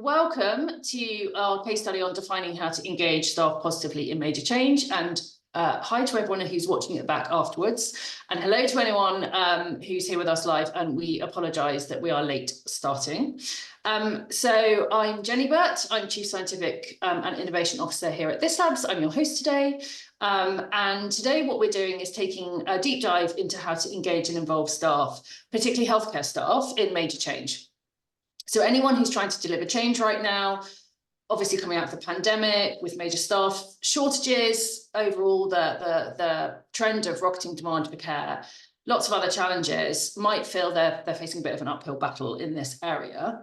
welcome to our case study on defining how to engage staff positively in major change. And hi to everyone who's watching it back afterwards. And hello to anyone who's here with us live. And we apologise that we are late starting. So I'm Jenny Burt. I'm Chief Scientific and Innovation Officer here at This Labs. I'm your host today. And today what we're doing is taking a deep dive into how to engage and involve staff, particularly healthcare staff, in major change. So anyone who's trying to deliver change right now, obviously coming out of the pandemic with major staff shortages, overall the trend of rocketing demand for care, lots of other challenges, might feel they're facing a bit of an uphill battle in this area.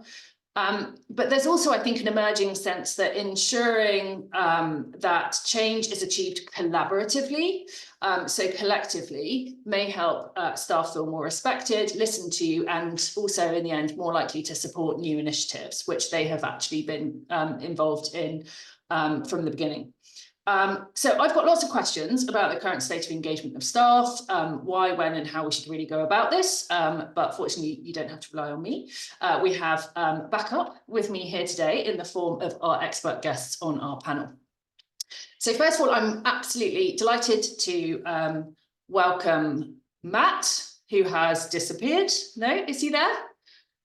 But there's also, I think, an emerging sense that ensuring that change is achieved collaboratively, so collectively, may help staff feel more respected, listened to, and also in the end, more likely to support new initiatives, which they have actually been involved in from the beginning. So I've got lots of questions about the current state of engagement of staff, why, when, and how we should really go about this. But fortunately, you don't have to rely on me. We have backup with me here today in the form of our expert guests on our panel. So first of all, I'm absolutely delighted to welcome Matt, who has disappeared. No, is he there?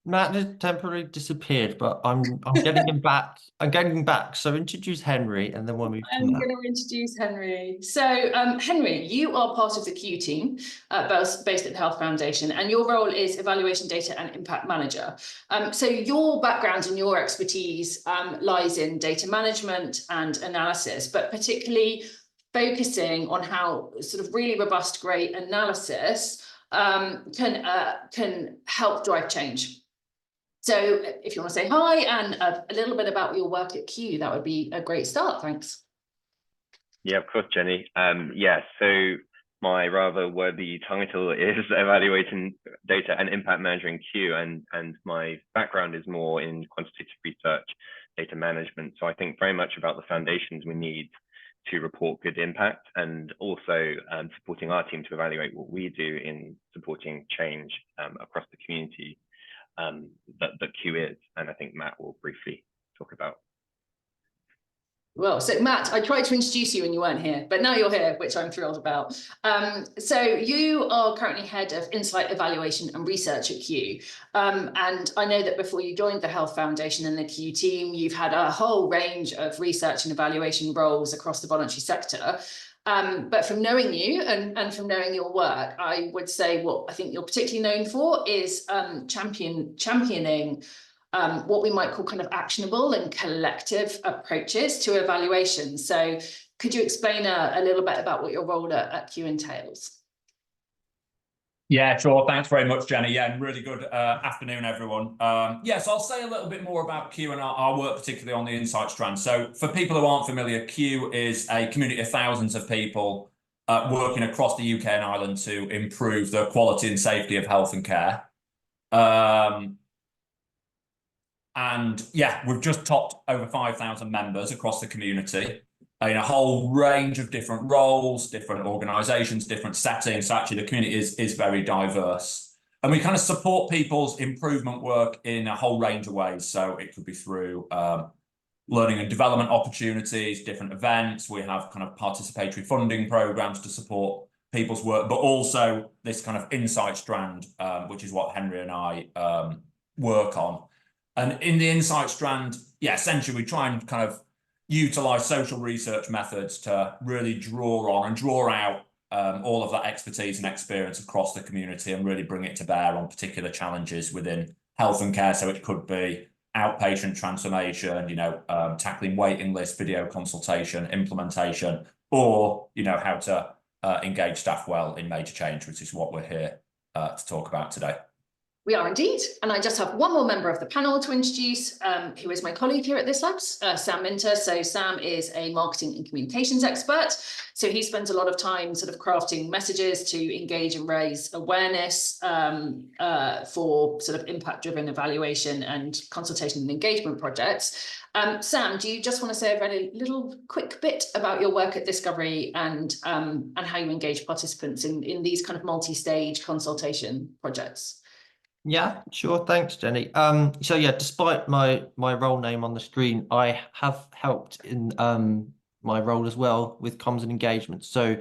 Matt has temporarily disappeared, but I'm getting him back. I'm getting him back. So introduce Henry, and then we'll move to Matt. I'm going to introduce Henry. So Henry, you are part of the Q team based at the Health Foundation, and your role is Evaluation Data and Impact Manager. So your background and your expertise lies in data management and analysis, but particularly focusing on how sort of really robust, great analysis can help drive change. So if you want to say hi and a little bit about your work at Q, that would be a great start. Thanks. Yeah, of course, Jenny. So my rather worthy title is Evaluating Data and Impact Manager in Q, and my background is more in quantitative research, data management. So I think very much about the foundations we need to report good impact, and also supporting our team to evaluate what we do in supporting change across the community that Q is, and I think Matt will briefly talk about. Well, so Matt, I tried to introduce you and you weren't here, but now you're here, which I'm thrilled about. So you are currently head of Insight Evaluation and Research at Q. And I know that before you joined the Health Foundation and the Q team, you've had a whole range of research and evaluation roles across the voluntary sector. But from knowing you and from knowing your work, I would say what I think you're particularly known for is championing what we might call kind of actionable and collective approaches to evaluation. So could you explain a little bit about what your role at Q entails? Yeah, sure. Thanks very much, Jenny. Yeah, and really good afternoon, everyone. So I'll say a little bit more about Q and our work, particularly on the Insight strand. So for people who aren't familiar, Q is a community of thousands of people working across the UK and Ireland to improve the quality and safety of health and care. And yeah, we've just topped over 5,000 members across the community in a whole range of different roles, different organisations, different settings. So actually the community is very diverse. And we kind of support people's improvement work in a whole range of ways. So it could be through learning and development opportunities, different events. We have kind of participatory funding programmes to support people's work, but also this kind of insight strand, which is what Henry and I work on. And in the insight strand, yeah, essentially we try and kind of utilise social research methods to really draw on and draw out all of that expertise and experience across the community and really bring it to bear on particular challenges within health and care. So it could be outpatient transformation, tackling waiting lists, video consultation, implementation, or, how to engage staff well in major change, which is what we're here to talk about today. We are indeed. And I just have one more member of the panel to introduce, who is my colleague here at This Labs, Sam Minter. So Sam is a marketing and communications expert. So he spends a lot of time sort of crafting messages to engage and raise awareness for sort of impact-driven evaluation and consultation and engagement projects. Sam, do you just want to say a very little quick bit about your work at Discovery and how you engage participants in these kind of multi-stage consultation projects? Yeah, sure. Thanks, Jenny. So yeah, despite my role name on the screen, I have helped in my role as well with comms and engagement. So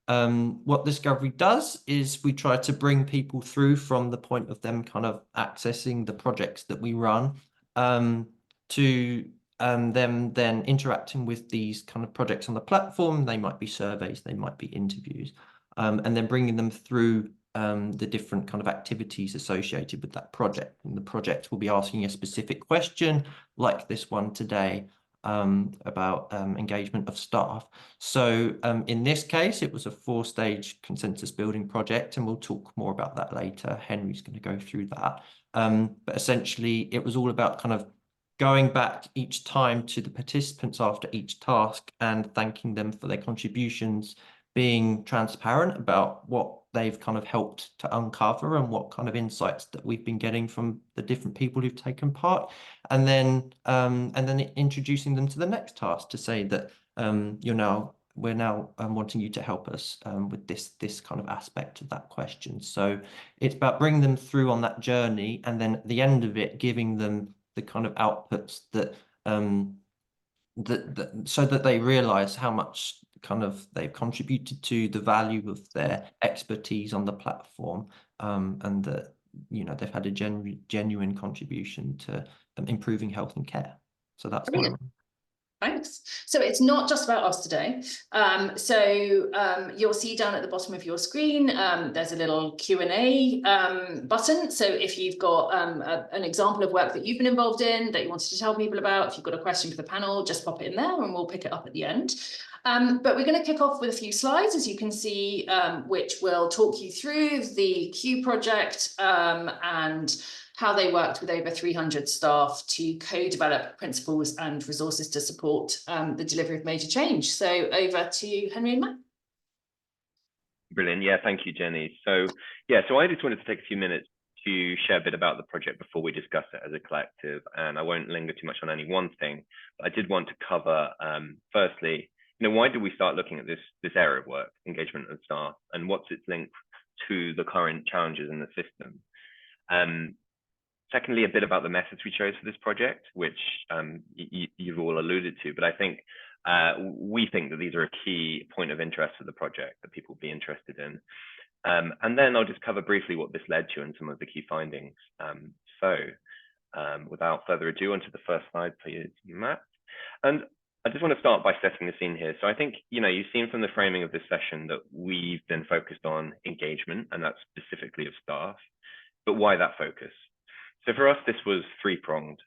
what Discovery does is we try to bring people through from the point of them kind of accessing the projects that we run to them then interacting with these kind of projects on the platform. They might be surveys, they might be interviews, and then bringing them through the different kind of activities associated with that project. And the project will be asking a specific question, like this one today, about engagement of staff. So in this case, it was a 4-stage consensus building project, and we'll talk more about that later. Henry's going to go through that. But essentially, it was all about kind of going back each time to the participants after each task and thanking them for their contributions, being transparent about what they've kind of helped to uncover and what kind of insights that we've been getting from the different people who've taken part, and then introducing them to the next task to say that we're now wanting you to help us with this kind of aspect of that question. So it's about bringing them through on that journey, and then at the end of it, giving them the kind of outputs that so that they realize how much kind of they've contributed to the value of their expertise on the platform, and that they've had a genuine contribution to improving health and care. So that's Brilliant. Thanks. So it's not just about us today. You'll see down at the bottom of your screen, there's a little Q&A button. So if you've got an example of work that you've been involved in that you wanted to tell people about, if you've got a question for the panel, just pop it in there and we'll pick it up at the end. But we're going to kick off with a few slides, as you can see, which will talk you through the Q project and how they worked with over 300 staff to co-develop principles and resources to support the delivery of major change. So over to you, Henry and Matt. Brilliant. Yeah, thank you, Jenny. So I just wanted to take a few minutes to share a bit about the project before we discuss it as a collective, and I won't linger too much on any one thing, but I did want to cover, firstly, why did we start looking at this area of work, engagement of staff, and what's its link to the current challenges in the system? Secondly, a bit about the methods we chose for this project, which you've all alluded to, but I think we think that these are a key point of interest for the project that people will be interested in. And then I'll just cover briefly what this led to and some of the key findings. Without further ado, onto the first slide, please, Matt. And I just want to start by setting the scene here. So I think, you've seen from the framing of this session that we've been focused on engagement, and that's specifically of staff, but why that focus? So for us, this was three-pronged,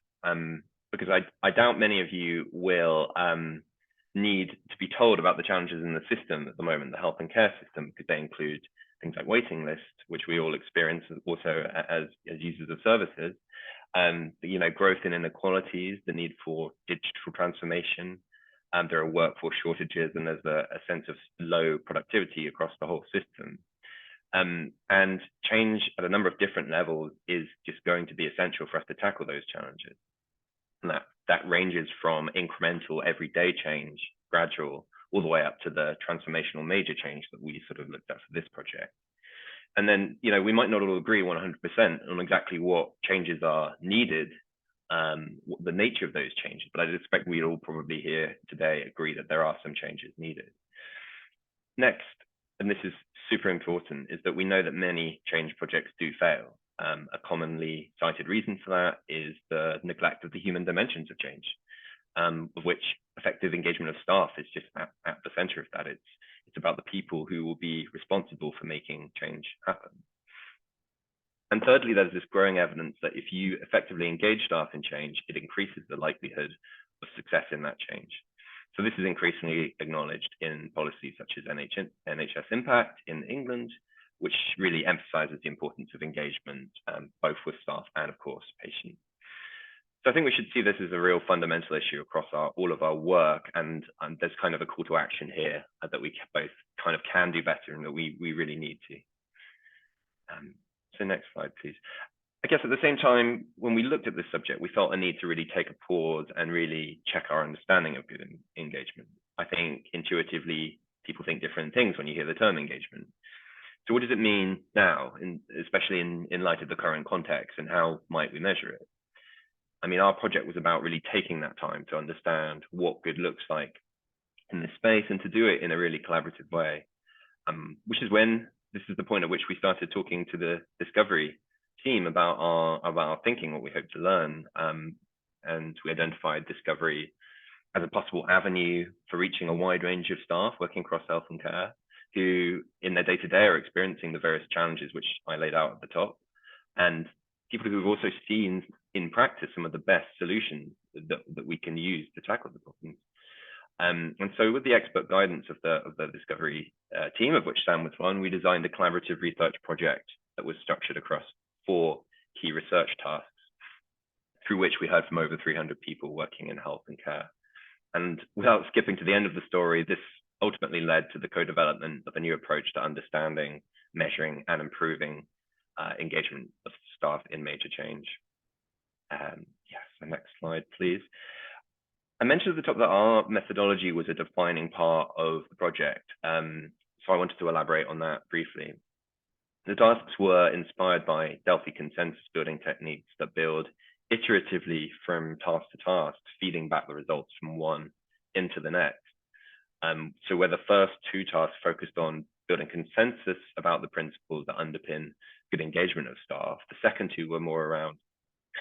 because I doubt many of you will need to be told about the challenges in the system at the moment, the health and care system, because they include things like waiting lists, which we all experience also as users of services, growth in inequalities, the need for digital transformation, there are workforce shortages, and there's a sense of low productivity across the whole system. And change at a number of different levels is just going to be essential for us to tackle those challenges. And that ranges from incremental everyday change, gradual, all the way up to the transformational major change that we sort of looked at for this project. And then, we might not all agree 100% on exactly what changes are needed, the nature of those changes, but I'd expect we'd all probably here today agree that there are some changes needed. Next, and this is super important, is that we know that many change projects do fail. A commonly cited reason for that is the neglect of the human dimensions of change, of which effective engagement of staff is just at the center of that. It's about the people who will be responsible for making change happen. And thirdly, there's this growing evidence that if you effectively engage staff in change, it increases the likelihood of success in that change. So this is increasingly acknowledged in policies such as NHS Impact in England, which really emphasizes the importance of engagement, both with staff and, of course, patients. So I think we should see this as a real fundamental issue across all of our work, and there's kind of a call to action here that we both kind of can do better and that we really need to. So next slide, please. I guess at the same time, when we looked at this subject, we felt a need to really take a pause and really check our understanding of good engagement. I think intuitively, people think different things when you hear the term engagement. So what does it mean now, especially in light of the current context, and how might we measure it? I mean, our project was about really taking that time to understand what good looks like in this space and to do it in a really collaborative way, which is when this is the point at which we started talking to the discovery team about our thinking, what we hope to learn, and we identified discovery as a possible avenue for reaching a wide range of staff working across health and care, who in their day-to-day are experiencing the various challenges which I laid out at the top, and people who've also seen in practice some of the best solutions that we can use to tackle the problems. And so with the expert guidance of the discovery team, of which Sam was one, we designed a collaborative research project that was structured across 4 key research tasks, through which we heard from over 300 people working in health and care. And without skipping to the end of the story, this ultimately led to the co-development of a new approach to understanding, measuring, and improving engagement of staff in major change. Yes, the next slide, please. I mentioned at the top that our methodology was a defining part of the project, so I wanted to elaborate on that briefly. The tasks were inspired by Delphi consensus building techniques that build iteratively from task to task, feeding back the results from one into the next. So where the first 2 tasks focused on building consensus about the principles that underpin good engagement of staff, the second 2 were more around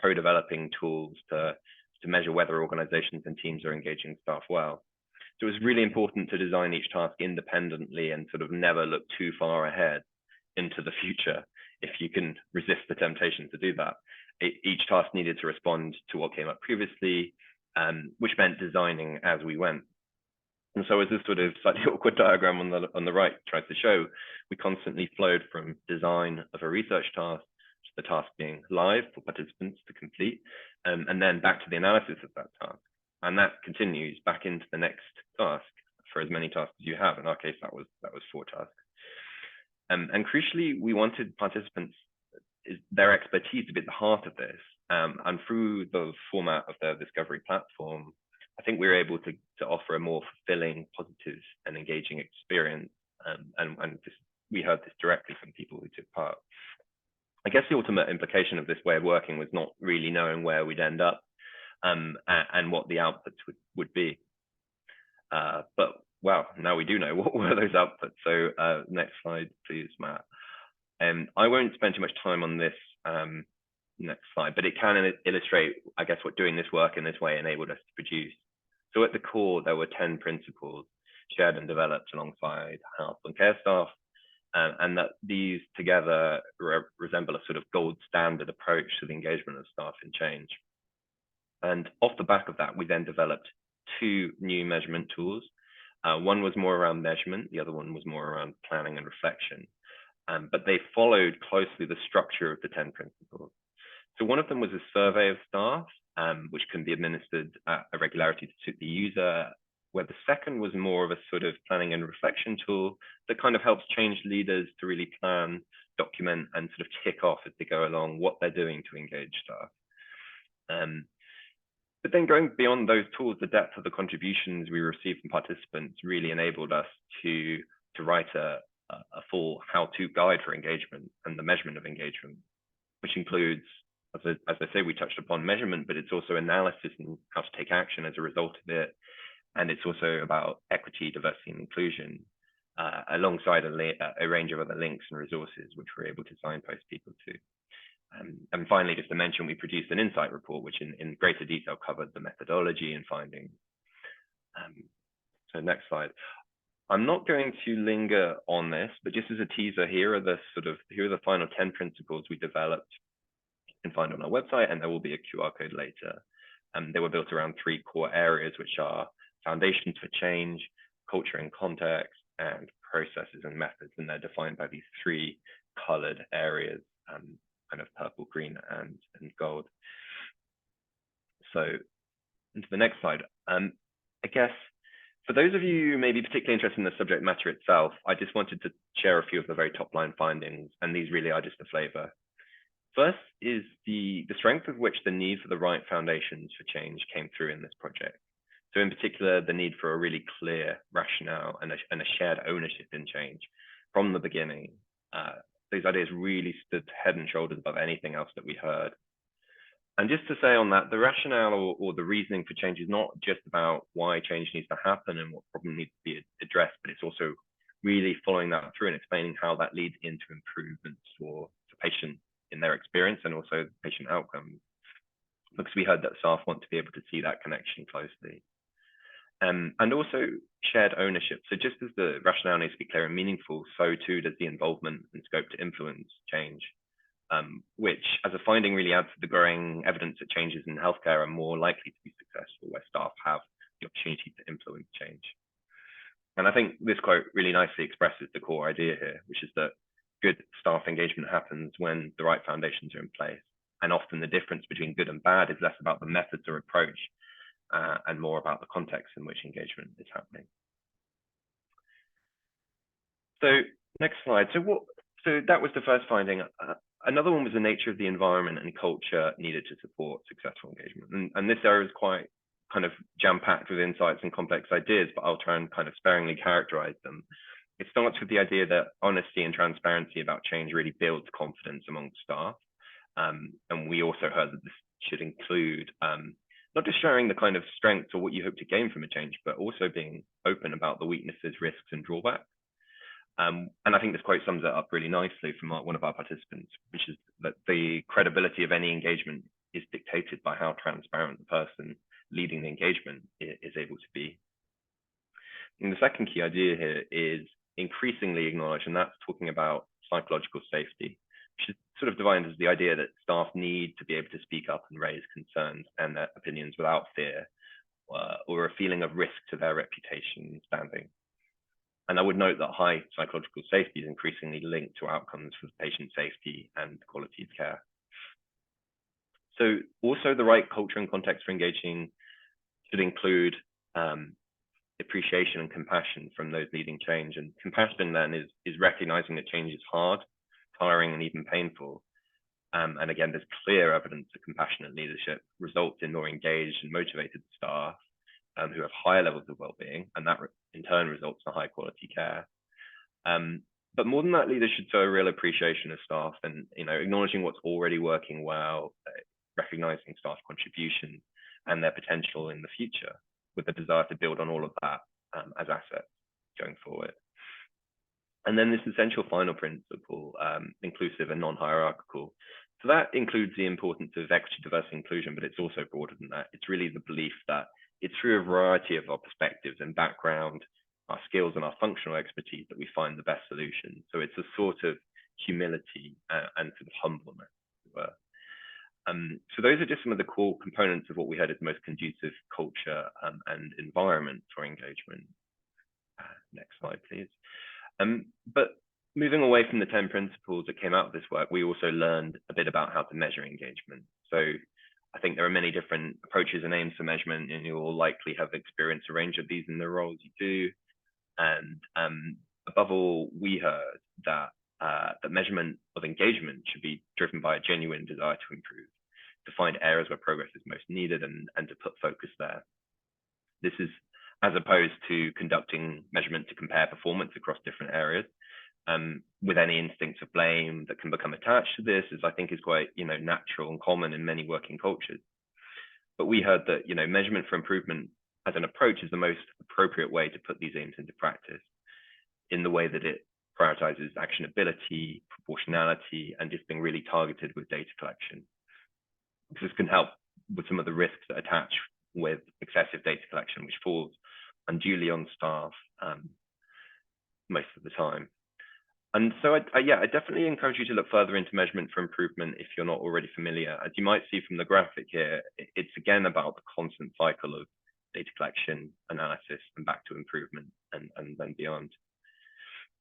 co-developing tools to measure whether organizations and teams are engaging staff well. So it was really important to design each task independently and sort of never look too far ahead into the future, if you can resist the temptation to do that. Each task needed to respond to what came up previously, which meant designing as we went. And so as this sort of slightly awkward diagram on the right tries to show, we constantly flowed from design of a research task to the task being live for participants to complete, and then back to the analysis of that task. And that continues back into the next task for as many tasks as you have. In our case, that was 4 tasks. And crucially, we wanted participants, their expertise to be at the heart of this. And through the format of the discovery platform, I think we were able to offer a more fulfilling, positive, and engaging experience. And we heard this directly from people who took part. I guess the ultimate implication of this way of working was not really knowing where we'd end up and what the outputs would be. But wow, now we do know what were those outputs. So next slide, please, Matt. I won't spend too much time on this next slide, but it can illustrate, I guess, what doing this work in this way enabled us to produce. So at the core, there were 10 principles shared and developed alongside health and care staff, and that these together resemble a sort of gold standard approach to the engagement of staff in change. And off the back of that, we then developed 2 new measurement tools. One was more around measurement, the other one was more around planning and reflection. But they followed closely the structure of the 10 principles. So one of them was a survey of staff, which can be administered at a regularity to suit the user, where the second was more of a sort of planning and reflection tool that kind of helps change leaders to really plan, document, and sort of tick off as they go along what they're doing to engage staff. But then going beyond those tools, the depth of the contributions we received from participants really enabled us to write a full how-to guide for engagement and the measurement of engagement, which includes, as I say, we touched upon measurement, but it's also analysis and how to take action as a result of it. And it's also about equity, diversity, and inclusion, alongside a range of other links and resources, which we're able to signpost people to. And finally, just to mention, we produced an insight report, which in greater detail covered the methodology and findings. So next slide. I'm not going to linger on this, but just as a teaser, here are the final 10 principles we developed. You can find on our website, and there will be a QR code later. They were built around 3 core areas, which are foundations for change, culture and context, and processes and methods. And they're defined by these 3 colored areas, kind of purple, green, and gold. So into the next slide. I guess for those of you who may be particularly interested in the subject matter itself, I just wanted to share a few of the very top line findings, and these really are just a flavor. First is the strength of which the need for the right foundations for change came through in this project. So in particular, the need for a really clear rationale and a shared ownership in change from the beginning. those ideas really stood head and shoulders above anything else that we heard. And just to say on that, the rationale or the reasoning for change is not just about why change needs to happen and what problem needs to be addressed, but it's also really following that through and explaining how that leads into improvements for patients in their experience and also patient outcomes. Because we heard that staff want to be able to see that connection closely. And also shared ownership. So just as the rationale needs to be clear and meaningful, so too does the involvement and scope to influence change, which as a finding really adds to the growing evidence that changes in healthcare are more likely to be successful where staff have the opportunity to influence change. And I think this quote really nicely expresses the core idea here, which is that good staff engagement happens when the right foundations are in place. And often the difference between good and bad is less about the methods or approach and more about the context in which engagement is happening. So next slide. So that was the first finding. Another one was the nature of the environment and culture needed to support successful engagement. And this area is quite kind of jam-packed with insights and complex ideas, but I'll try and kind of sparingly characterize them. It starts with the idea that honesty and transparency about change really builds confidence among staff. And we also heard that this should include not just sharing the kind of strengths or what you hope to gain from a change, but also being open about the weaknesses, risks, and drawbacks. And I think this quote sums it up really nicely from one of our participants, which is that the credibility of any engagement is dictated by how transparent the person leading the engagement is able to be. And the second key idea here is increasingly acknowledged, and that's talking about psychological safety, which is sort of defined as the idea that staff need to be able to speak up and raise concerns and their opinions without fear or a feeling of risk to their reputation and standing. And I would note that high psychological safety is increasingly linked to outcomes for patient safety and quality of care. So also the right culture and context for engaging should include appreciation and compassion from those leading change. And compassion then is recognizing that change is hard, tiring, and even painful. And again, there's clear evidence that compassionate leadership results in more engaged and motivated staff who have higher levels of well-being, and that in turn results in high quality care. But more than that, leaders should show a real appreciation of staff and acknowledging what's already working well, recognizing staff contribution and their potential in the future, with the desire to build on all of that as assets going forward. And then this essential final principle, inclusive and non-hierarchical. So that includes the importance of equity, diversity, inclusion, but it's also broader than that. It's really the belief that it's through a variety of our perspectives and background, our skills and our functional expertise that we find the best solution. So it's a sort of humility and sort of humbleness, as it were. So those are just some of the core components of what we heard is the most conducive culture and environment for engagement. Next slide, please. But moving away from the 10 principles that came out of this work, we also learned a bit about how to measure engagement. So I think there are many different approaches and aims for measurement, and you'll likely have experienced a range of these in the roles you do. And above all, we heard that the measurement of engagement should be driven by a genuine desire to improve, to find areas where progress is most needed and to put focus there. This is as opposed to conducting measurement to compare performance across different areas, with any instincts of blame that can become attached to this, I think is quite natural and common in many working cultures. But we heard that measurement for improvement as an approach is the most appropriate way to put these aims into practice, in the way that it prioritizes actionability, proportionality, and just being really targeted with data collection. This can help with some of the risks that attach with excessive data collection, which falls unduly on staff most of the time. And so I definitely encourage you to look further into measurement for improvement if you're not already familiar. As you might see from the graphic here, it's again about the constant cycle of data collection, analysis, and back to improvement and then beyond.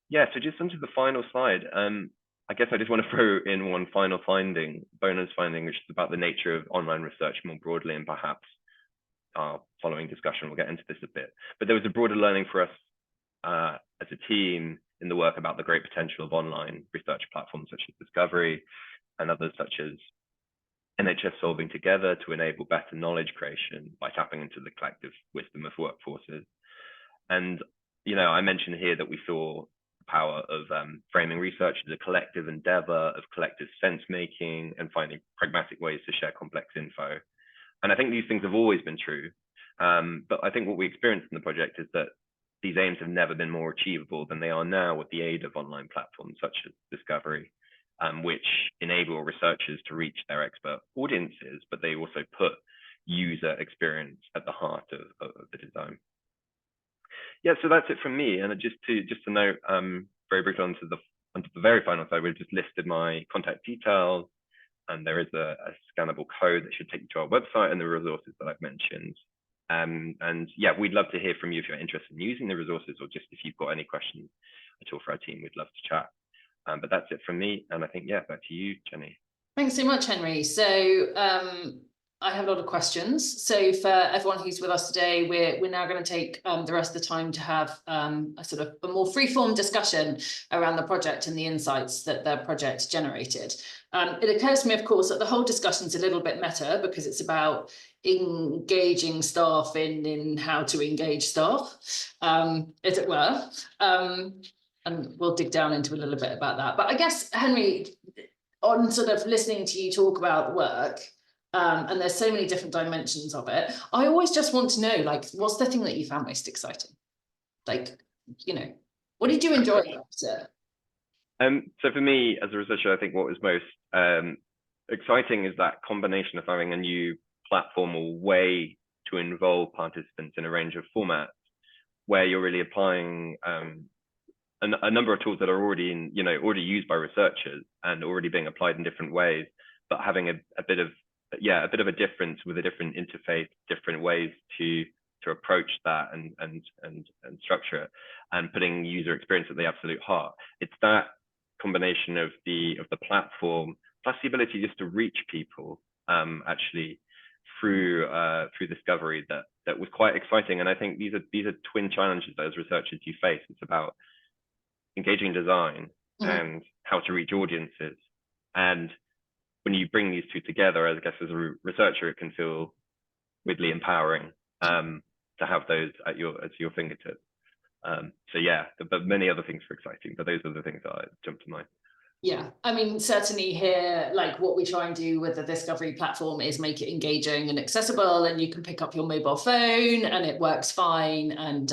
Yeah, so just onto the final slide. I guess I just want to throw in one final finding, bonus finding, which is about the nature of online research more broadly, and perhaps our following discussion will get into this a bit. But there was a broader learning for us as a team in the work about the great potential of online research platforms such as Discovery and others such as NHS Solving Together to enable better knowledge creation by tapping into the collective wisdom of workforces. And I mentioned here that we saw power of framing research as a collective endeavor, of collective sense making, and finding pragmatic ways to share complex info. And I think these things have always been true. But I think what we experienced in the project is that these aims have never been more achievable than they are now with the aid of online platforms such as Discovery, which enable researchers to reach their expert audiences, but they also put user experience at the heart of the design. Yeah, so that's it from me. And just to note very briefly onto the very final slide, we've just listed my contact details, and there is a scannable code that should take you to our website and the resources that I've mentioned. And yeah, we'd love to hear from you if you're interested in using the resources, or just if you've got any questions at all for our team, we'd love to chat. But that's it from me. And I think, yeah, back to you, Jenny. Thanks so much, Henry. So I have a lot of questions. So for everyone who's with us today, we're now going to take the rest of the time to have a sort of a more free-form discussion around the project and the insights that the project generated. It occurs to me, of course, that the whole discussion is a little bit meta because it's about engaging staff in how to engage staff, as it were. And we'll dig down into a little bit about that. But I guess, Henry, on sort of listening to you talk about the work, and there's so many different dimensions of it, I always just want to know, like, what's the thing that you found most exciting? Like, you know, what did you enjoy about it? So for me, as a researcher, I think what was most exciting is that combination of having a new platform or way to involve participants in a range of formats, where you're really applying a number of tools that are already already used by researchers and already being applied in different ways, but having a bit of a difference with a different interface, different ways to approach that and structure it, and putting user experience at the absolute heart. It's that combination of the platform plus the ability just to reach people actually through Discovery that was quite exciting. And I think these are twin challenges that as researchers you face. It's about engaging design and how to reach audiences. And when you bring these two together, I guess as a researcher, it can feel weirdly empowering to have those at your fingertips. So yeah, but many other things are exciting, but those are the things that jumped to mind. Yeah, I mean, certainly here, like what we try and do with the Discovery platform is make it engaging and accessible, and you can pick up your mobile phone and it works fine. And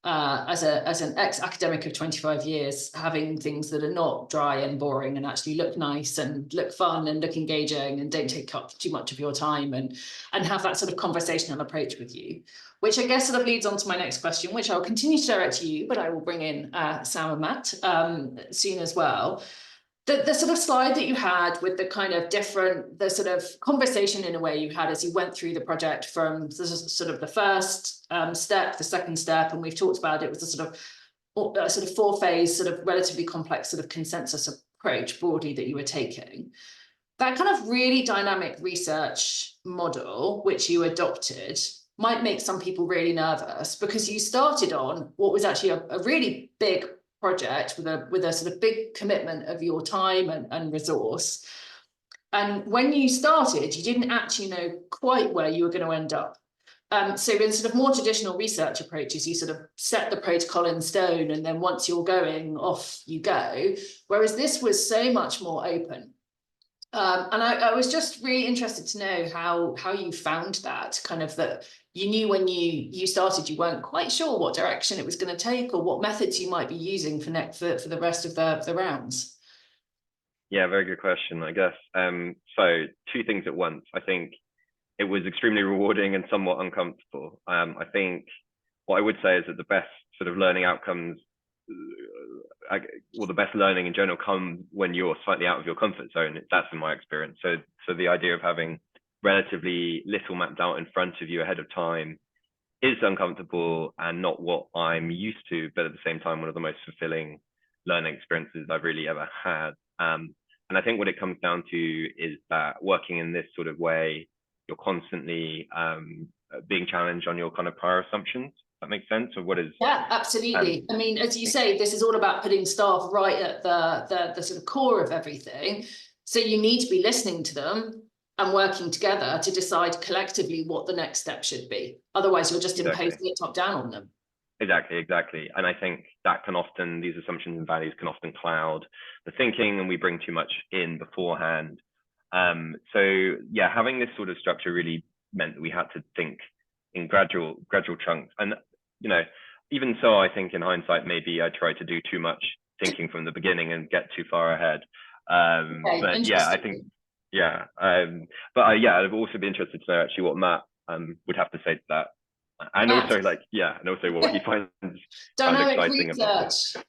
as an ex-academic of 25 years, having things that are not dry and boring and actually look nice and look fun and look engaging and don't take up too much of your time and have that sort of conversational approach with you, which I guess sort of leads on to my next question, which I'll continue to direct to you, but I will bring in Sam and Matt soon as well. The sort of slide that you had with the kind of the sort of conversation in a way you had as you went through the project from sort of the first step, the second step, and we've talked about it was a sort of four-phase, sort of relatively complex sort of consensus approach broadly that you were taking. That kind of really dynamic research model, which you adopted, might make some people really nervous because you started on what was actually a really big project with a sort of big commitment of your time and resource. And when you started, you didn't actually know quite where you were going to end up. So in sort of more traditional research approaches, you sort of set the protocol in stone, and then once you're going, off you go. Whereas this was so much more open. And I was just really interested to know how you found that, kind of that you knew when you started, you weren't quite sure what direction it was going to take or what methods you might be using for the rest of the rounds. Yeah, very good question, I guess. So two things at once. I think it was extremely rewarding and somewhat uncomfortable. I think what I would say is that the best sort of learning outcomes, the best learning in general comes when you're slightly out of your comfort zone. That's in my experience. So the idea of having relatively little mapped out in front of you ahead of time is uncomfortable and not what I'm used to, but at the same time, one of the most fulfilling learning experiences I've really ever had. And I think what it comes down to is that working in this sort of way, you're constantly being challenged on your kind of prior assumptions. That makes sense? Or what is? Yeah, absolutely. I mean, as you say, this is all about putting staff right at the sort of core of everything. So you need to be listening to them and working together to decide collectively what the next step should be. Otherwise, you're just imposing it top down on them. Exactly. And I think that can often, these assumptions and values can often cloud the thinking, and we bring too much in beforehand. So yeah, having this sort of structure really meant that we had to think in gradual chunks. And, you know, even so, I think in hindsight, maybe I tried to do too much thinking from the beginning and get too far ahead. Okay, But yeah, I think, yeah. Yeah, I'd also be interested to know actually what Matt would have to say to that. And Matt. also and also what he finds Dynamic exciting about it. research.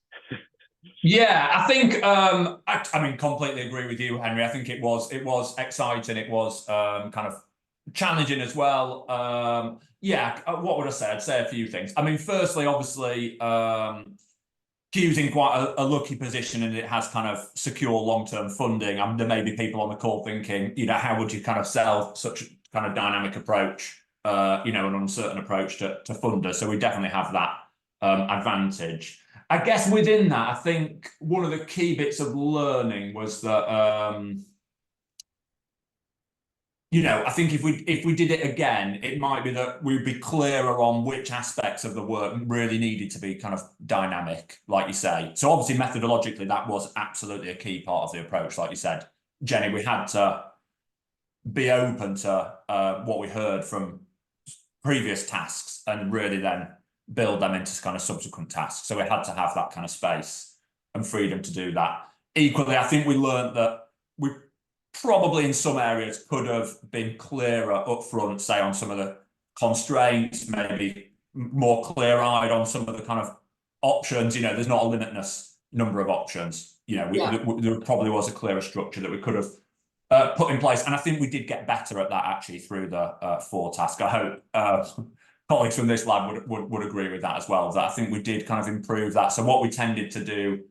Yeah, I think I mean, completely agree with you, Henry. I think it was exciting. It was kind of challenging as well. Yeah, what would I say? I'd say a few things. I mean, firstly, obviously, Q's in quite a lucky position, and it has kind of secure long-term funding. I mean, there may be people on the call thinking, you know, how would you kind of sell such a kind of dynamic approach, you know, an uncertain approach to funders? So we definitely have that advantage. I guess within that, I think one of the key bits of learning was that, you know, I think if we did it again, it might be that we'd be clearer on which aspects of the work really needed to be kind of dynamic, like you say. So obviously methodologically, that was absolutely a key part of the approach, like you said, Jenny. We had to be open to what we heard from previous tasks and really then build them into kind of subsequent tasks. So we had to have that kind of space and freedom to do that. Equally, I think we learned that we probably in some areas could have been clearer up front, say on some of the constraints, maybe more clear-eyed on some of the kind of options. You know, there's not a limitless number of options. You know, there probably was a clearer structure that we could have put in place. And I think we did get better at that actually through the 4 task. I hope colleagues from this lab would agree with that as well, that I think we did kind of improve that. So what we tended to do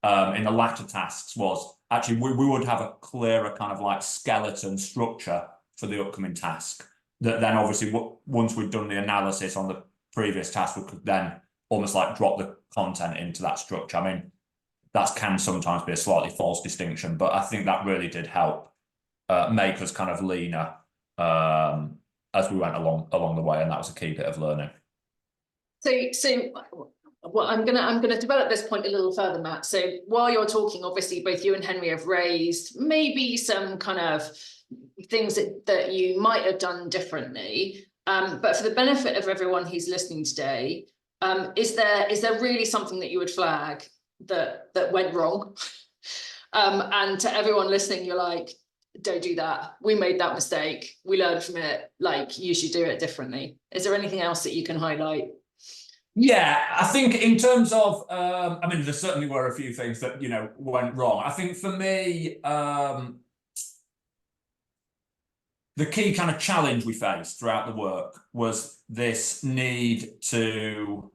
in the latter tasks was actually we would have a clearer kind of like skeleton structure for the upcoming task, that then obviously once we'd done the analysis on the previous task, we could then almost like drop the content into that structure. I mean, that can sometimes be a slightly false distinction, but I think that really did help make us kind of leaner as we went along the way, and that was a key bit of learning. So well, I'm gonna develop this point a little further, Matt. So while you're talking, obviously both you and Henry have raised maybe some kind of things that you might have done differently. But for the benefit of everyone who's listening today, is there really something that you would flag that went wrong? And to everyone listening, you're like, don't do that. We made that mistake. We learned from it. Like, you should do it differently. Is there anything else that you can highlight? Yeah, I think in terms of, I mean, there certainly were a few things that, you know, went wrong. I think for me, the key kind of challenge we faced throughout the work was this need to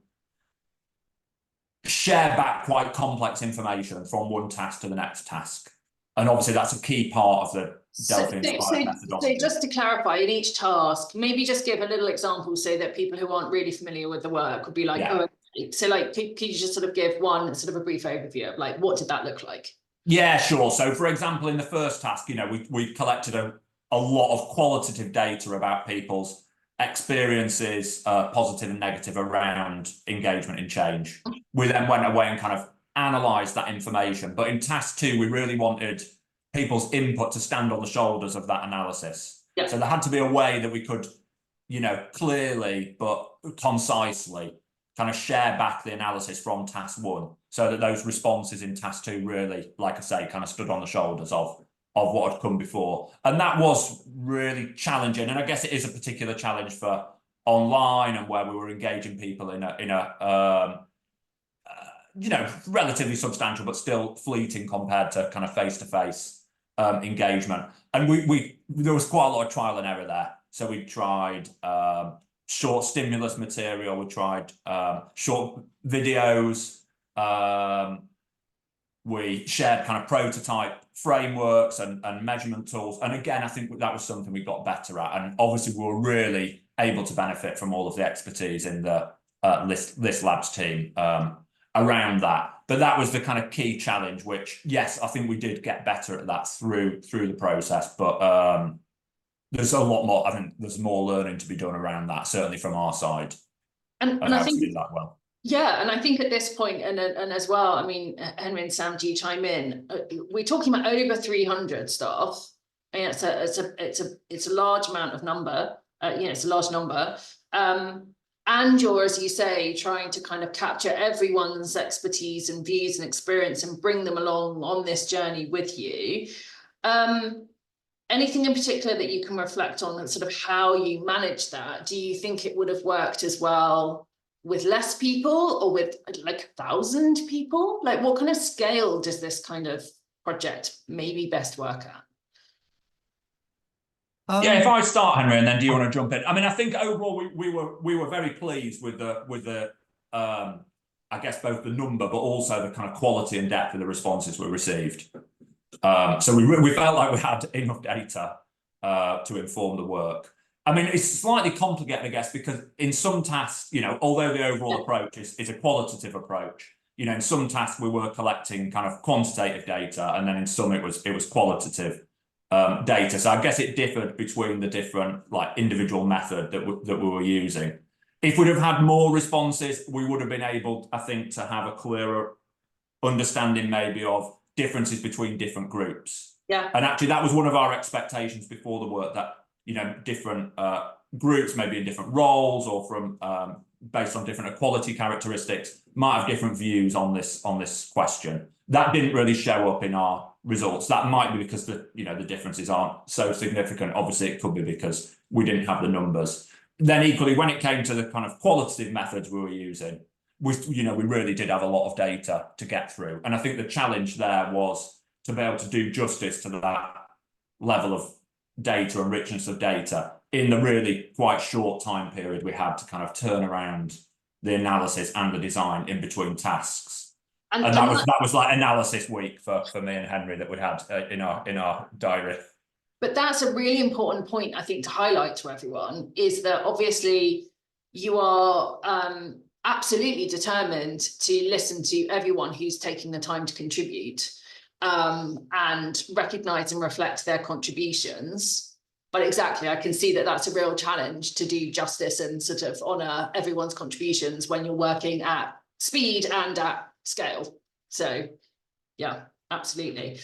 share back quite complex information from one task to the next task. And obviously that's a key part of the Delphi-inspired methodology. So just to clarify, in each task, maybe just give a little example so that people who aren't really familiar with the work would be like, Yeah. oh, okay. So like, could you just sort of give one sort of a brief overview of like, what did that look like? Yeah, sure. So for example, in the first task, you know, we collected a lot of qualitative data about people's experiences, positive and negative, around engagement in change. We then went away and kind of analysed that information. But in task 2, we really wanted people's input to stand on the shoulders of that analysis. Yeah. So there had to be a way that we could, you know, clearly but concisely kind of share back the analysis from task 1, so that those responses in task 2 really, like I say, kind of stood on the shoulders of what had come before. And that was really challenging. And I guess it is a particular challenge for online, and where we were engaging people in a you know, relatively substantial but still fleeting compared to kind of face-to-face engagement. And there was quite a lot of trial and error there. So we tried short stimulus material, we tried short videos, we shared kind of prototype frameworks and measurement tools. And again, I think that was something we got better at. And obviously we were really able to benefit from all of the expertise in the LIST Labs team around that. But that was the kind of key challenge, which, yes, I think we did get better at that through the process. But there's a lot more, I think there's more learning to be done around that, certainly from our side. And I think do that well. Yeah, and I think at this point, and as well, I mean, Henry and Sam, do you chime in? We're talking about over 300 staff, and it's a large amount of number. It's a large number. And you're, as you say, trying to kind of capture everyone's expertise and views and experience and bring them along on this journey with you. Anything in particular that you can reflect on and sort of how you manage that? Do you think it would have worked as well with less people or with like 1,000 people? Like, what kind of scale does this kind of project maybe best work at? Yeah, if I start, Henry, and then do you want to jump in? I mean, I think overall we were very pleased with the I guess both the number but also the kind of quality and depth of the responses we received. So we felt like we had enough data to inform the work. I mean, it's slightly complicated, I guess, because in some tasks, you know, although the overall approach is a qualitative approach, you know, in some tasks we were collecting kind of quantitative data, and then in some it was qualitative data. So I guess it differed between the different like individual method that we were using. If we'd have had more responses, we would have been able, I think, to have a clearer understanding maybe of differences between different groups. Yeah. And actually that was one of our expectations before the work, that, you know, different groups, maybe in different roles or from based on different equality characteristics, might have different views on this question. That didn't really show up in our results. That might be because the differences aren't so significant. Obviously, it could be because we didn't have the numbers. Then equally, when it came to the kind of qualitative methods we were using, we really did have a lot of data to get through. And I think the challenge there was to be able to do justice to that level of data and richness of data in the really quite short time period we had to kind of turn around the analysis and the design in between tasks. And that was like analysis week for me and Henry that we had in our diary. But that's a really important point, I think, to highlight to everyone, is that obviously you are absolutely determined to listen to everyone who's taking the time to contribute and recognise and reflect their contributions. But exactly, I can see that that's a real challenge to do justice and sort of honour everyone's contributions when you're working at speed and at scale. So, yeah, absolutely.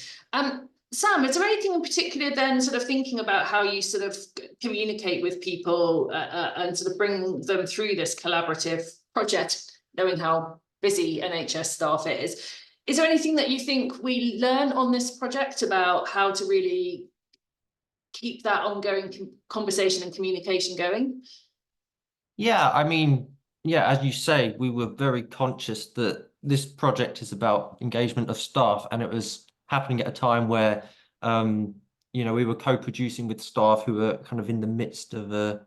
Sam, is there anything in particular then sort of thinking about how you sort of communicate with people and sort of bring them through this collaborative project, knowing how busy NHS staff is? Is there anything that you think we learn on this project about how to really keep that ongoing conversation and communication going? Yeah, I mean, yeah, as you say, we were very conscious that this project is about engagement of staff, and it was happening at a time where we were co-producing with staff who were kind of in the midst of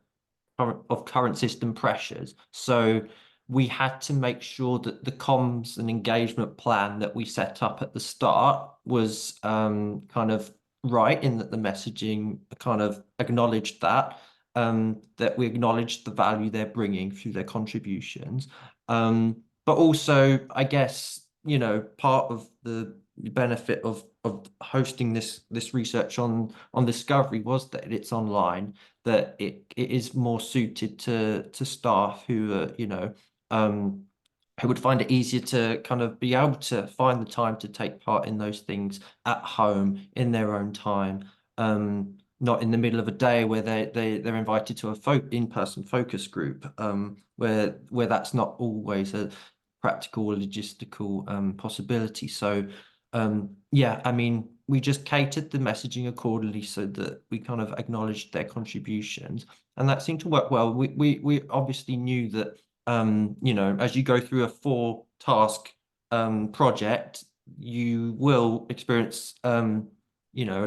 current system pressures. So we had to make sure that the comms and engagement plan that we set up at the start was kind of right, in that the messaging kind of acknowledged that we acknowledged the value they're bringing through their contributions. But also, I guess, part of the benefit of hosting this research on Discovery was that it's online, that it is more suited to staff who who would find it easier to kind of be able to find the time to take part in those things at home in their own time, not in the middle of a day where they're invited to a in-person focus group, where that's not always a practical or logistical possibility. So yeah, I mean, we just catered the messaging accordingly so that we kind of acknowledged their contributions, and that seemed to work well. We obviously knew that as you go through a 4-task project, you will experience a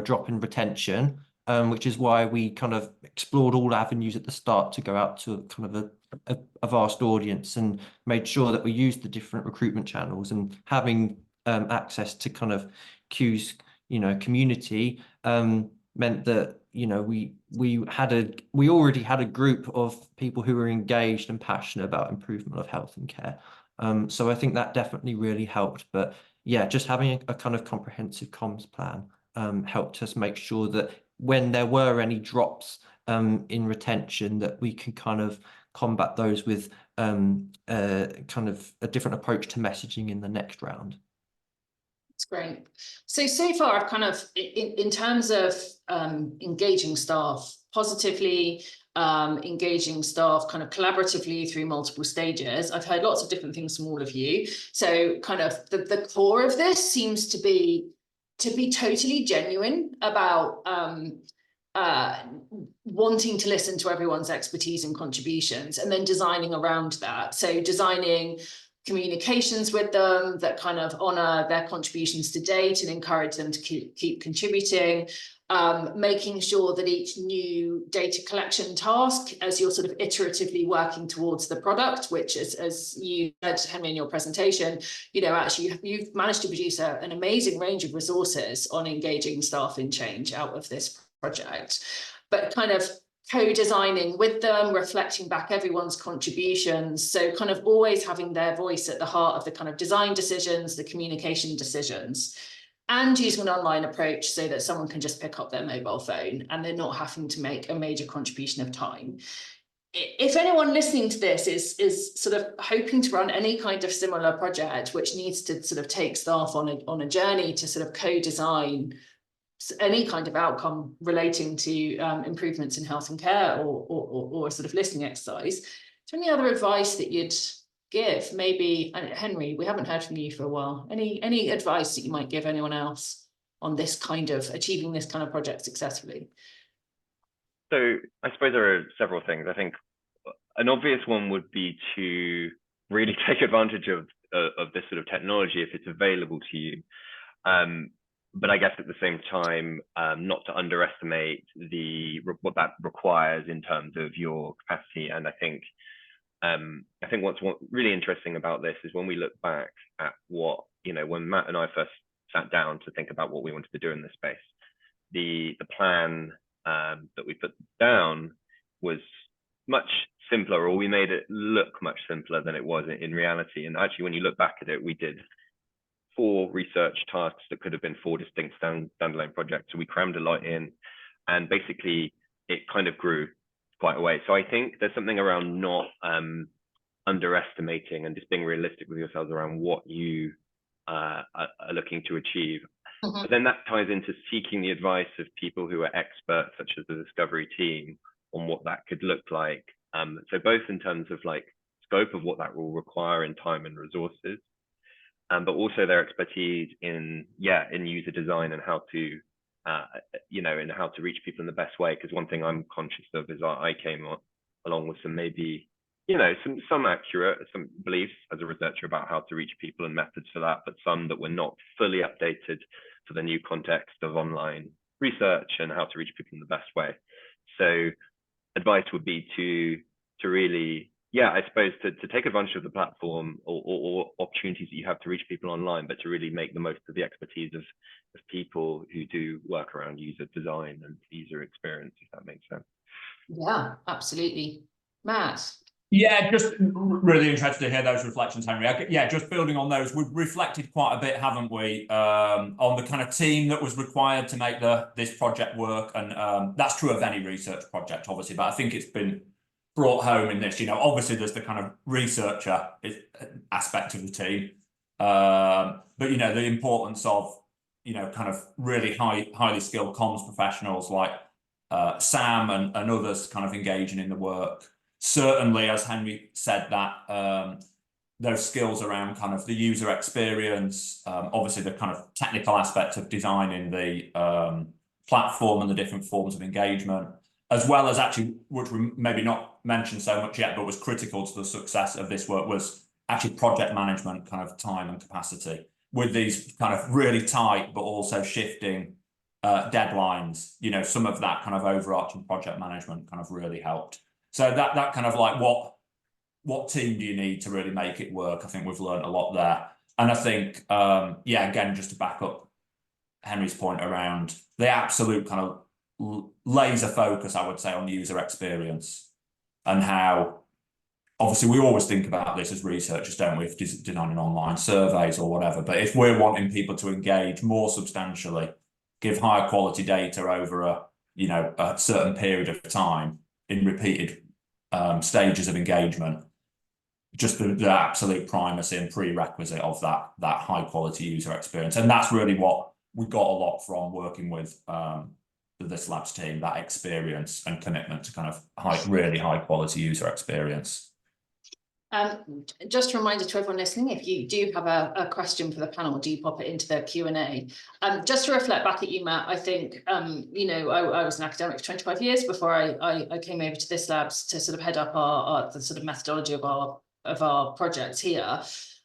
drop in retention, which is why we kind of explored all avenues at the start to go out to kind of a vast audience, and made sure that we used the different recruitment channels, and having access to kind of Q's community meant that we already had a group of people who were engaged and passionate about improvement of health and care. So I think that definitely really helped. But yeah, just having a kind of comprehensive comms plan helped us make sure that when there were any drops in retention, that we can kind of combat those with kind of a different approach to messaging in the next round. That's great. So far, I've kind of, in terms of engaging staff positively, engaging staff kind of collaboratively through multiple stages, I've heard lots of different things from all of you. So kind of the core of this seems to be totally genuine about wanting to listen to everyone's expertise and contributions, and then designing around that. So designing communications with them that kind of honor their contributions to date and encourage them to keep contributing, making sure that each new data collection task, as you're sort of iteratively working towards the product, which is, as you said, Henry, in your presentation, you know, actually you've managed to produce an amazing range of resources on engaging staff in change out of this project, but kind of co-designing with them, reflecting back everyone's contributions. So kind of always having their voice at the heart of the kind of design decisions, the communication decisions, and using an online approach so that someone can just pick up their mobile phone and they're not having to make a major contribution of time. If anyone listening to this is sort of hoping to run any kind of similar project, which needs to sort of take staff on a journey to sort of co-design any kind of outcome relating to improvements in health and care, or a sort of listening exercise, is there any other advice that you'd give? Maybe, Henry, we haven't heard from you for a while. Any advice that you might give anyone else on this kind of achieving this kind of project successfully? So I suppose there are several things. I think an obvious one would be to really take advantage of this sort of technology if it's available to you. But I guess at the same time, not to underestimate what that requires in terms of your capacity. And I think what's really interesting about this is when we look back at what, you know, when Matt and I first sat down to think about what we wanted to do in this space, the plan that we put down was much simpler, or we made it look much simpler than it was in reality. And actually, when you look back at it, we did 4 research tasks that could have been 4 distinct standalone projects. So we crammed a lot in, and basically it kind of grew quite a way. So I think there's something around not underestimating and just being realistic with yourselves around what you are looking to achieve. But then that ties into seeking the advice of people who are experts, such as the discovery team, on what that could look like. So both in terms of like scope of what that will require in time and resources, but also their expertise in user design and how to, and how to reach people in the best way. Because one thing I'm conscious of is I came along with some maybe, some accurate, some beliefs as a researcher about how to reach people and methods for that, but some that were not fully updated for the new context of online research and how to reach people in the best way. So advice would be to really, I suppose to take advantage of the platform or opportunities that you have to reach people online, but to really make the most of the expertise of people who do work around user design and user experience, if that makes sense. Yeah, absolutely. Matt? Yeah, just really interested to hear those reflections, Henry. Just building on those, we've reflected quite a bit, haven't we, on the kind of team that was required to make this project work. And that's true of any research project, obviously, but I think it's been brought home in this. Obviously there's the kind of researcher aspect of the team, but the importance of kind of really highly skilled comms professionals like Sam and others kind of engaging in the work. Certainly, as Henry said, that those skills around kind of the user experience, obviously the kind of technical aspect of designing the platform and the different forms of engagement, as well as actually, which we maybe not mentioned so much yet, but was critical to the success of this work, was actually project management, kind of time and capacity, with these kind of really tight but also shifting deadlines. Some of that kind of overarching project management kind of really helped. So that kind of like what team do you need to really make it work? I think we've learned a lot there. And I think, again, just to back up Henry's point around the absolute kind of laser focus, I would say, on user experience, and how obviously we always think about this as researchers, don't we, if designing online surveys or whatever, but if we're wanting people to engage more substantially, give higher quality data over a certain period of time in repeated stages of engagement. Just the absolute primacy and prerequisite of that high quality user experience. And that's really what we got a lot from working with this labs team, that experience and commitment to kind of really high quality user experience. Just a reminder to everyone listening, if you do have a question for the panel, do pop it into the Q&A. Just to reflect back at you, Matt, I think, you know, I was an academic for 25 years before I came over to this labs to sort of head up the sort of methodology of our projects here.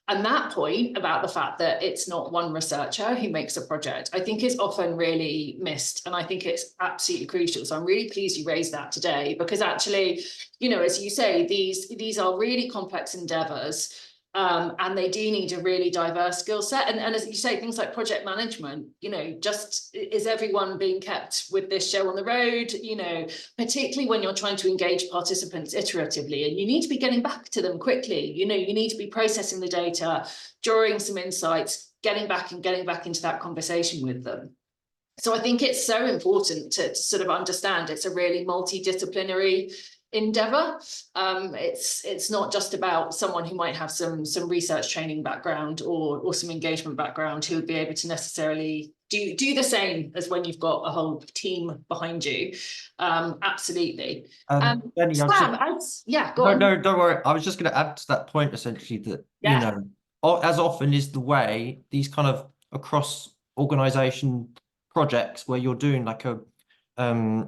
And that point about the fact that it's not one researcher who makes a project, I think is often really missed. And I think it's absolutely crucial. So I'm really pleased you raised that today, because actually, you know, as you say, these are really complex endeavors. And they do need a really diverse skill set. And as you say, things like project management, you know, just is everyone being kept with this show on the road, you know, particularly when you're trying to engage participants iteratively, and you need to be getting back to them quickly. You know, you need to be processing the data, drawing some insights, getting back into that conversation with them. So I think it's so important to sort of understand it's a really multidisciplinary endeavor. It's not just about someone who might have some research training background or some engagement background who would be able to necessarily do the same as when you've got a whole team behind you. Absolutely. Jenny, Sam, go on. No, don't worry. I was just going to add to that point essentially that, you know, as often is the way, these kind of across organization projects where you're doing like a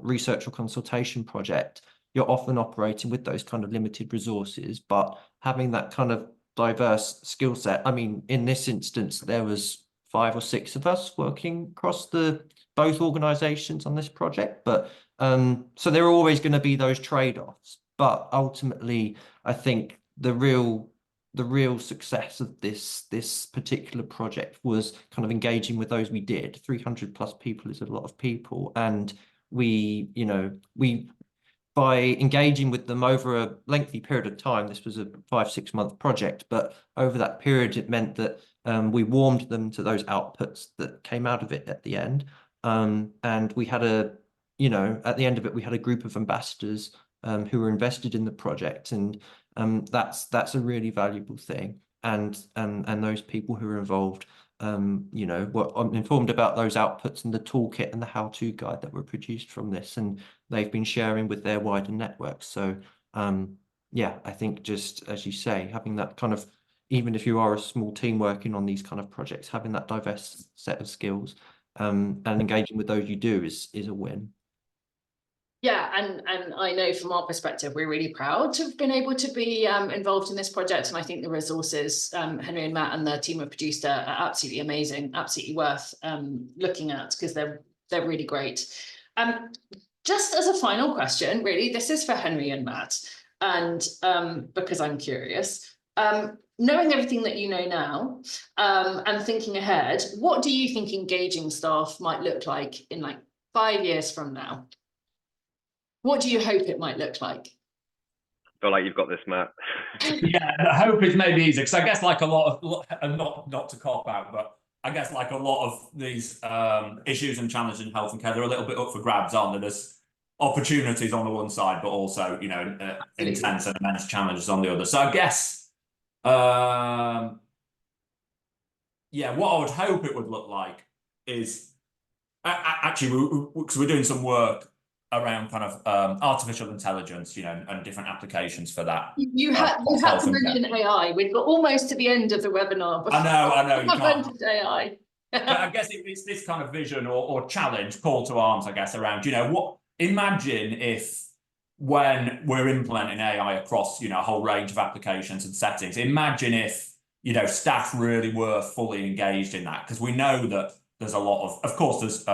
research or consultation project, you're often operating with those kind of limited resources, but having that kind of diverse skill set. I mean, in this instance, there was 5 or 6 of us working across both organizations on this project, but so there are always going to be those trade-offs. But ultimately, I think the real success of this particular project was kind of engaging with those we did. 300 plus people is a lot of people, and we by engaging with them over a lengthy period of time, this was a 5-6 month project, but over that period, it meant that we warmed them to those outputs that came out of it at the end. And we had at the end of it, we had a group of ambassadors who were invested in the project. And that's a really valuable thing. And those people who are involved, were informed about those outputs and the toolkit and the how-to guide that were produced from this, and they've been sharing with their wider networks. So yeah, I think just as you say, having that kind of, even if you are a small team working on these kind of projects, having that diverse set of skills and engaging with those you do is a win. Yeah, and I know from our perspective, we're really proud to have been able to be involved in this project. And I think the resources Henry and Matt and the team have produced are absolutely amazing, absolutely worth looking at, because they're really great. Just as a final question, really, this is for Henry and Matt, and because I'm curious, knowing everything that you know now and thinking ahead, what do you think engaging staff might look like in like 5 years from now? What do you hope it might look like? I feel like you've got this, Matt. Yeah, I hope it's maybe easy, because I guess like a lot of, and not to cop out, but I guess like a lot of these issues and challenges in health and care, they're a little bit up for grabs, aren't they? There's opportunities on the one side, but also, intense and immense challenges on the other. So I guess, yeah, what I would hope it would look like is, actually, because we're doing some work around kind of artificial intelligence, and different applications for that. You had to mention AI. We've got almost to the end of the webinar. I know. You I've can't. mentioned AI. But I guess it's this kind of vision or challenge, call to arms, I guess, around, imagine if when we're implementing AI across, a whole range of applications and settings, imagine if, staff really were fully engaged in that, because we know that there's a lot of course, there's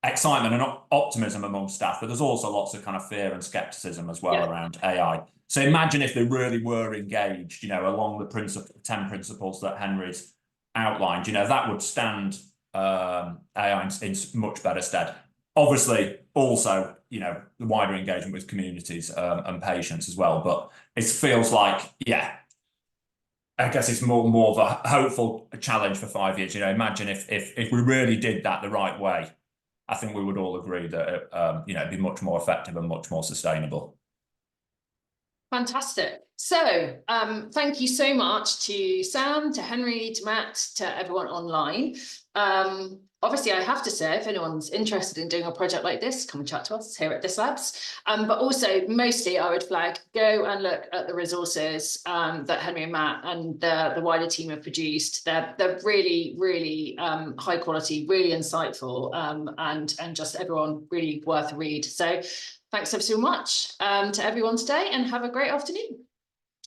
excitement and optimism among staff, but there's also lots of kind of fear and skepticism as well around AI. So imagine if they really were engaged, along the 10 principles that Henry's outlined, that would stand AI in much better stead. Obviously, also, the wider engagement with communities and patients as well. But it feels like, I guess it's more of a hopeful challenge for 5 years. Imagine if we really did that the right way, I think we would all agree that it'd be much more effective and much more sustainable. Fantastic. So thank you so much to Sam, to Henry, to Matt, to everyone online. Obviously, I have to say, if anyone's interested in doing a project like this, come and chat to us here at This Labs. But also, mostly, I would flag, go and look at the resources that Henry and Matt and the wider team have produced. They're really, really high quality, really insightful, and just everyone really worth a read. So thanks ever so much to everyone today, and have a great afternoon.